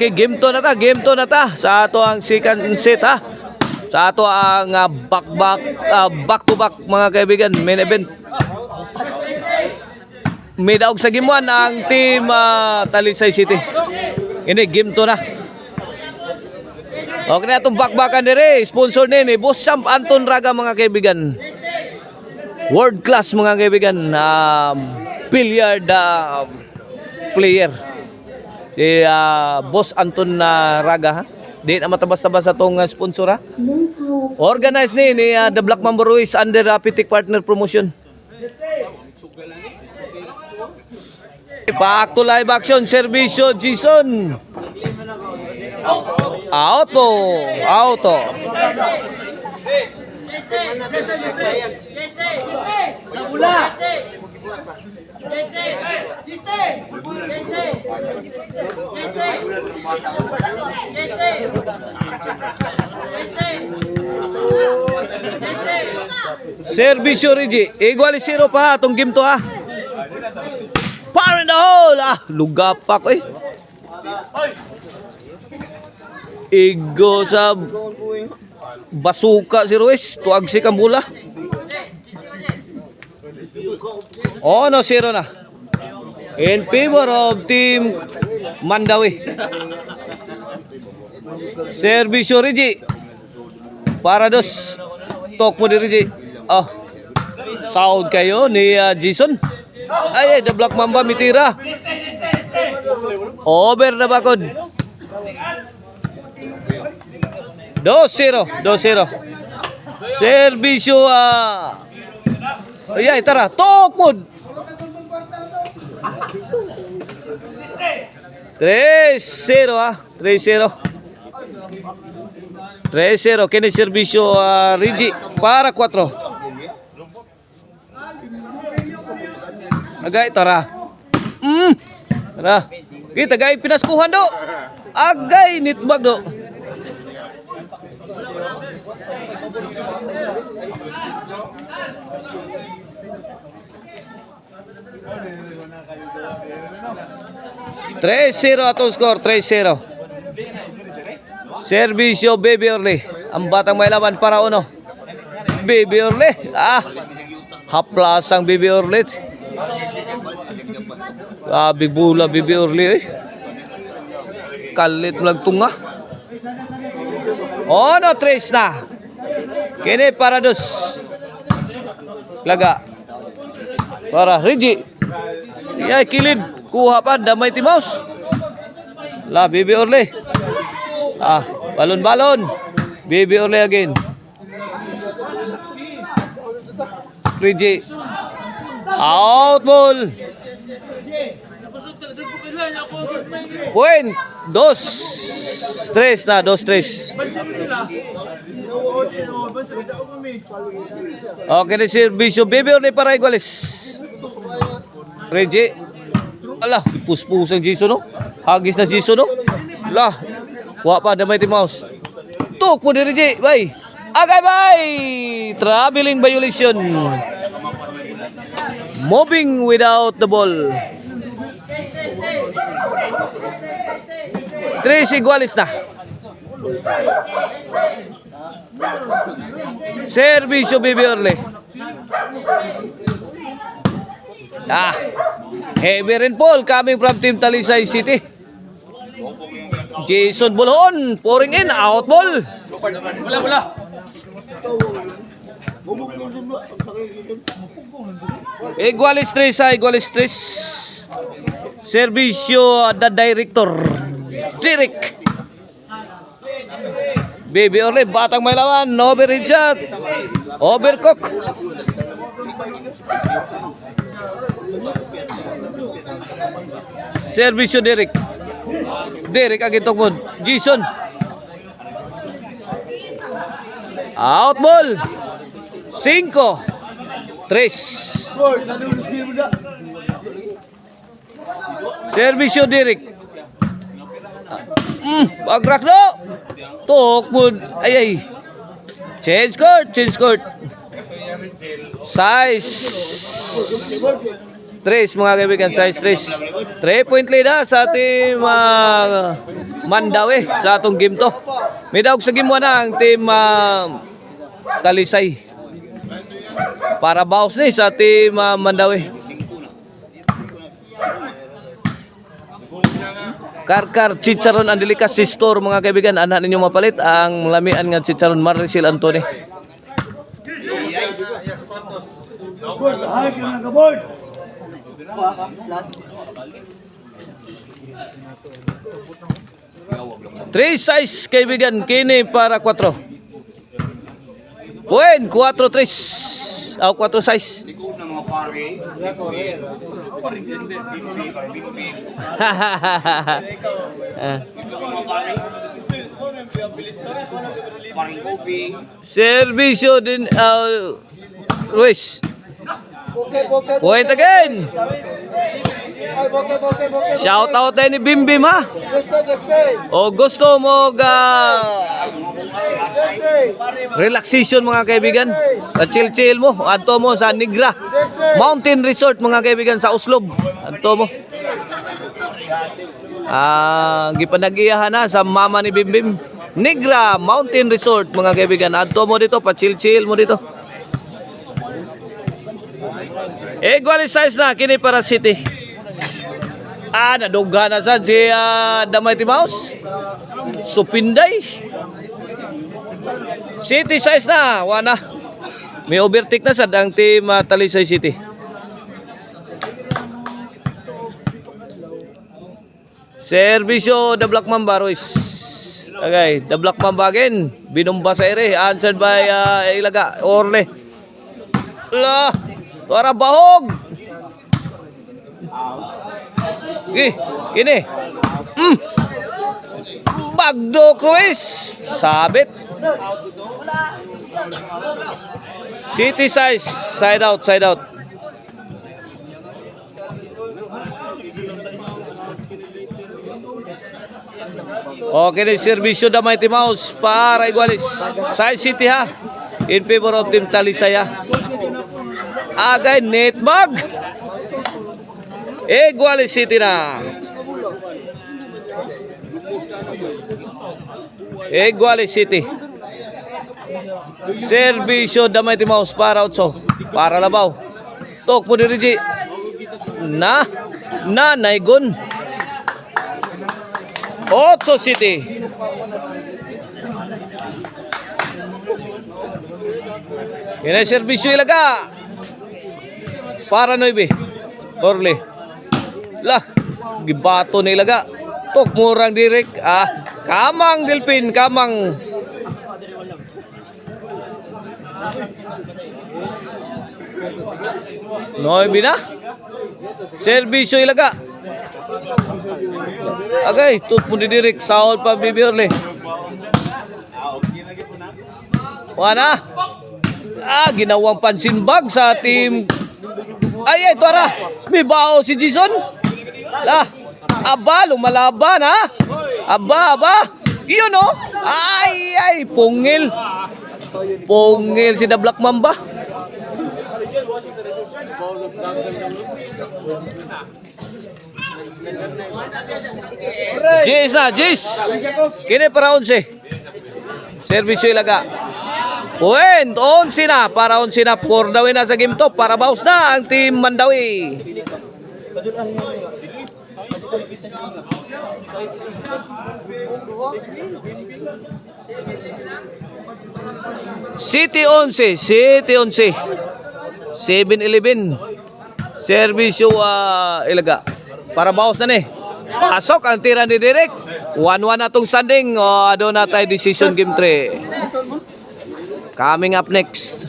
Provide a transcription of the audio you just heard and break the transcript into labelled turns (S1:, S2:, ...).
S1: Okay, game to na ta, sa ato ang second set ha. Sa ato ang back to back mga kaibigan, main event. May daog sa game 1 ang team Talisay City. Ini game to na. Okay na itong bakbakan dire, sponsor ni Boss Champ Anton Raga mga kaibigan. World class mga kaibigan, billiard player. Si Boss Anton Raga ha. Di na matabas-tabas sa itong sponsor ha. Organized ni The Black Mamba Ruiz under Pitik Partner Promotion. Back to live action, Servisyo Jason. Auto. Servisyo Rigi, igual 0 pa atong game to ha. Fire in the hole! Lugapak eh. Igo sa basuka si Ruiz. Tuag si Kambula. Oh no, 0 na. In favor of team Mandawi. Servisyo Rigi. Para dos. Talk mo di Rigi. Sound kayo ni Jason. Ay, The Black Mamba mitira. Over na bakod. 2-0. Servisyo ay, tara, tokmod. 3-0 3-0 kini Servisyo Rigi para 4. Agay tara. Tara. Kita gay pinaskuhan do. Agay nitbag do. Atong score 3-0. Servisyo Baby Orly. Ang batang may laban para uno. Baby Orly. Haplas ang Baby Orly. Big bula Baby Orly eh. Kalit lang tunga. Oh no, 3 na. Kini para dos. Laga. Para Rigi. Yay kilid. Kuha pa damay timaus. La Baby Orly. Balon. Baby Orly again. Rigi. Out ball. Point 2-3 na 2-3. Okay na Servisyo Baby Orly para igualis. Regi. Ala, puspus ang Jason no. Hagis na Jason no. La. Wa pa damay ti mouse. Tuk mo di Regi. Bye. Agay bye. Traveling violation. Moving without the ball. 3 igualis na. Servisyo Baby Orly. Heavy rainfall coming from team Talisay City. Jason Bulhon pouring in, out ball. Wala. Igualis 3. Servisyo the director Derek. Baby Orly, batang may lawan, overhead shot. Overcook. Servisyo Derek agad tungkod. Jason. Out ball. 5-3. Servisyo Derek. Bagrak do. Tokmod. Ay. Change court. Size 3 mga kaibigan, size 3. 3-point lead sa ating Mandawi sa atong game to. May daog sa game 1 na ang team Talisay. Para bawas ni sa team Mandawi. Karkar Chicharon ang delikas si store mga kaibigan. Anak ninyo mapalit ang lamian nga Chicharon Maricel Antony. Three size kaibigan kini para 4. Puwen 4-3. 4 size. Servisyo din Ruiz. Point again. Shout out tayo ni Bim Bim ha. O gusto mo relaxation mga kaibigan. Chill mo. Adto mo sa Nigra Mountain Resort mga kaibigan sa Uslob. Adto mo. Gipanag-iyahan na sa mama ni Bim Bim. Nigra Mountain Resort mga kaibigan. Adto mo dito pa chill mo dito. Equalize na kini para City. Nadugha na sad si Damay Mouse. Supinday. City size na, wana. May overtake na sad ang team Talisay City. Servisyo the Black Mamba Ruiz. Okay, the Black Mamba again. Binomba sa ere, answered by Ilaga Orle. Tuara bahog. Kini. Bagdo Cruz. Sabit. City size. Side out. Okay, ni servisyo da Mighty Mouse para Igualis. Size City ha. In favor of Team Talisay ha. Agay net mag. Igualis City na. Igualis City. Servisyo da Mighty Mouse para Otso. Para Labaw. Tok mo diriji. Naigon. Otso City. Yan ay servisyo ilaga. Para Noibe. Orle. Gibato na ilaga. Tok murang direk. Kamang Delpin, kamang. Noibe na. Servisyo ilaga. Agay, tut mo didirek. Sahod pa Bibi Orle. Wana. Ginawang pansinbag sa team. Ay, tuara. May bao si Jason. Lumalaban ha. Aba. Iyon oh. Ay, pungil. Pungil si The Black Mamba. Jis. Kini para 11. Servisyo ilaga. Point 11 na para 11 na for the win na sa game to para baus na ang team Mandawi. City 11 7-11 servisyo ilaga para baus na ni. Asok ang tira ni Derek. 1-1 na tong standing. Doon na tayo decision game 3. Coming up next.